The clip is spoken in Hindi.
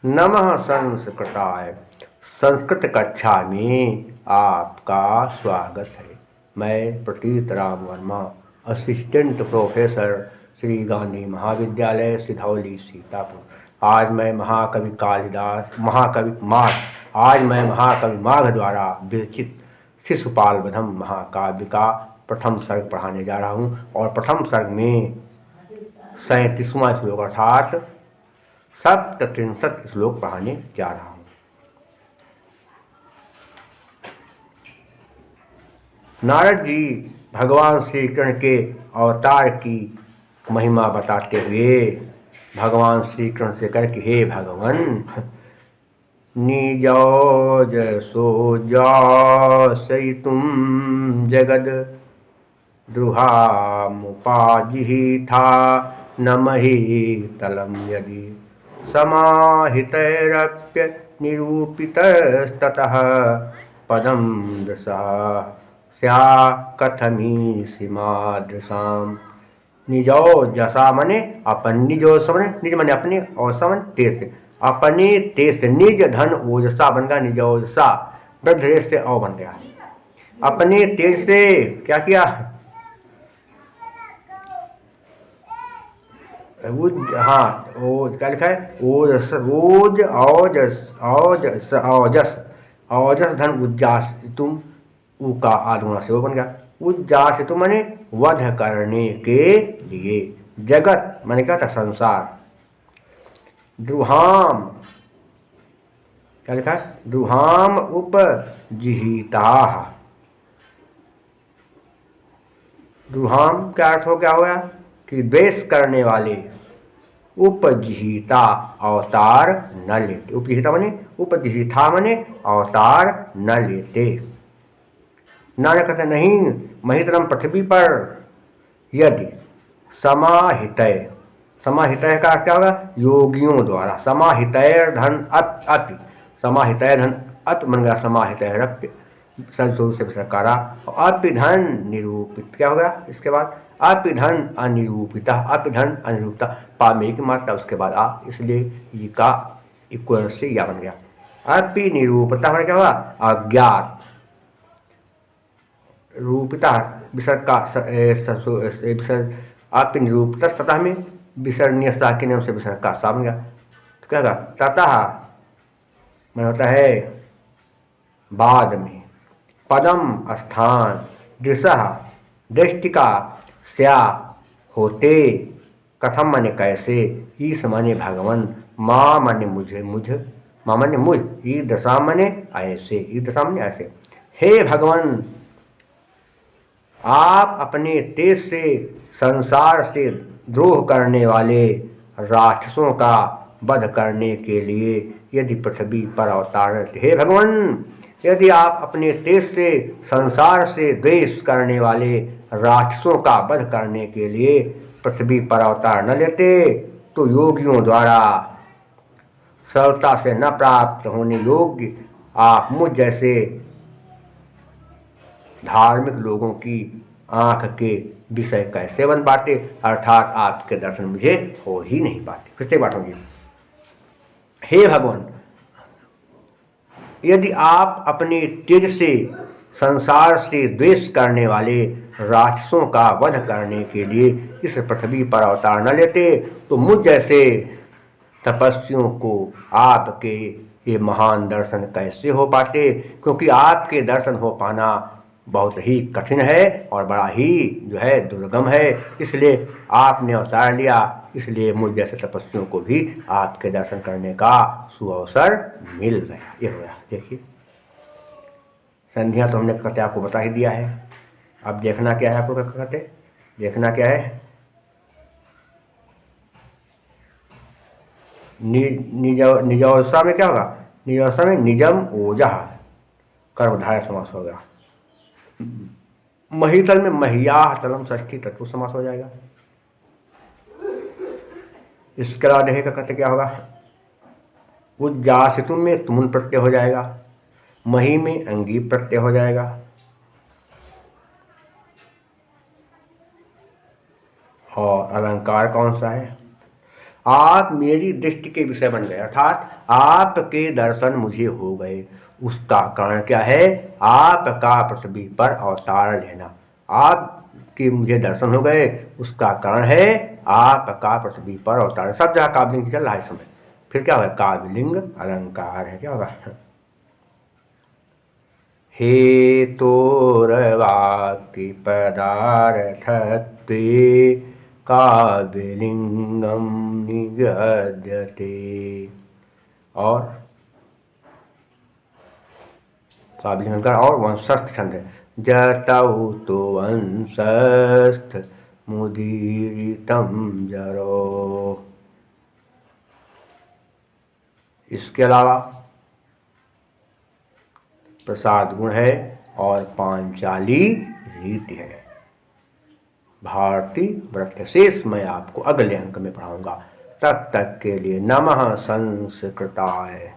नमः संस्कृताय। संस्कृत कक्षा में आपका स्वागत है। मैं प्रतीत राम वर्मा, असिस्टेंट प्रोफेसर, श्री गांधी महाविद्यालय, सिधौली, सीतापुर। आज मैं महाकवि माघ द्वारा विरचित शिशुपाल वधम महाकाव्य का प्रथम सर्ग पढ़ाने जा रहा हूँ। और प्रथम सर्ग में 37वां श्लोक अर्थात 37 श्लोक पढ़ाने जा रहा हूँ। नारद जी भगवान श्री कृष्ण के अवतार की महिमा बताते हुए भगवान श्री कृष्ण से कर के, हे भगवान, निजौज सोजासई तुम जगद द्रुहामुपाजिहि था नमहि तलम यदि समाहितैरप्य निरूपितस्ततः पदम दशा स्या कथमी मादृशाम। निजो जसा मने अपन, निजो समने निज मने अपने, और समन तेज अपने तेज निज धन ओजसा बन गया, निजोजसा वृद्ध से औ बन गया। अपने तेज से क्या किया? हाँ, ओज क्या लिखा है? ओज ओज औजस औजस औजस औजस धन उज्जास तुम, ऊ का आदुना से वो बन गया। उज्जास तुम मने वध करने के लिए, जगत मैंने क्या था? संसार। द्रुहाम क्या लिखा है? द्रुहाम उपजिहिता। द्रुहाम क्या अर्थ हो क्या हुआ? कि द्वेष करने वाले। उपजिहिता अवतार न लेते। उपजिहिता मने, उपजिहिता मने अवतार न लेते। नानक कहते नहीं, महितरम पृथ्वी पर यदि समाहितय, समाहितय का क्या होगा? योगियों द्वारा। समाहितय धन अपि, समाहितय धन अत बन गया समाहितयरप्य, संस्कृत से सरकारा। अपि धन निरूपित क्या होगा इसके बाद? अपि धन अनिरूपिता, अपि धन अनिरूपिता पामे की मात्रा उसके बाद आ, इसलिए ये का इक्वल से या बन गया। अपि निरूपता क्या होगा? अज्ञात। रूपिता विसर्ग का विसर्ग, आपकी निरूपता तथा में विसर्णीय के नाम से विसर्ग का सा बन गया। तो क्या होगा? ततः मैं होता है बाद में, पदम स्थान, दिशा दृष्टिका, स्या होते, कथम माने कैसे, ईस माने भगवान, माँ माने मुझे, माँ माने मुझ, ई दशा माने ऐसे, ई दशा माने ऐसे। हे भगवान, आप अपने तेज से संसार से द्रोह करने वाले राक्षसों का वध करने के लिए यदि पृथ्वी पर अवतार, हे भगवान, यदि आप अपने तेज से संसार से द्वेष करने वाले राक्षसों का वध करने के लिए पृथ्वी पर अवतार न लेते तो योगियों द्वारा सरलता से न प्राप्त होने योग्य आप मुझ जैसे धार्मिक लोगों की आंख के विषय कैसे बन पाते, अर्थात आपके दर्शन मुझे हो ही नहीं पाते। फिर से बात होगी। हे भगवान, यदि आप अपने तेज से संसार से द्वेष करने वाले राक्षसों का वध करने के लिए इस पृथ्वी पर अवतार न लेते तो मुझ जैसे तपस्वियों को आपके ये महान दर्शन कैसे हो पाते, क्योंकि आपके दर्शन हो पाना बहुत ही कठिन है और बड़ा ही जो है दुर्गम है। इसलिए आपने अवतार लिया, इसलिए मुझ जैसे तपस्वियों को भी आपके दर्शन करने का सुअवसर मिल गया। ये हो गया। देखिए, संध्या तो हमने कहते आपको बता ही दिया है। अब देखना क्या है, आपको कहते देखना क्या है? निजौसा में क्या होगा? निजौसा में निजम ओजह कर्मधारय समास होगा। महीतल में महियाह तलम षष्ठी तत्व समास हो जाएगा। इसके अलावा देहे का कहते क्या होगा? उज्जासितु में तुमुन प्रत्यय हो जाएगा। मही में अंगी प्रत्यय हो जाएगा। और अलंकार कौन सा है? आप मेरी दृष्टि के विषय बन गए, अर्थात आपके दर्शन मुझे हो गए। उसका कारण क्या है? आपका पृथ्वी पर अवतार लेना। आपके मुझे दर्शन हो गए, उसका कारण है आपका पृथ्वी पर अवतार। सब जगह काव्यलिंग चल रहा है इस समय। फिर क्या होगा? काव्यलिंग अलंकार है। क्या होगा? हेतोर्वाक्य पदार्थत्वे काव्यलिंगम निगद्यते। और काव्यलिंग अलंकार और वंशस्थ छंद है। जतौ तो वंशस्थ मुदीरितम जरो। इसके अलावा प्रसाद गुण है और पांचाली रीति है। भारती व्रत शेष मैं आपको अगले अंक में पढ़ाऊंगा। तब तक के लिए नमः संस्कृताय।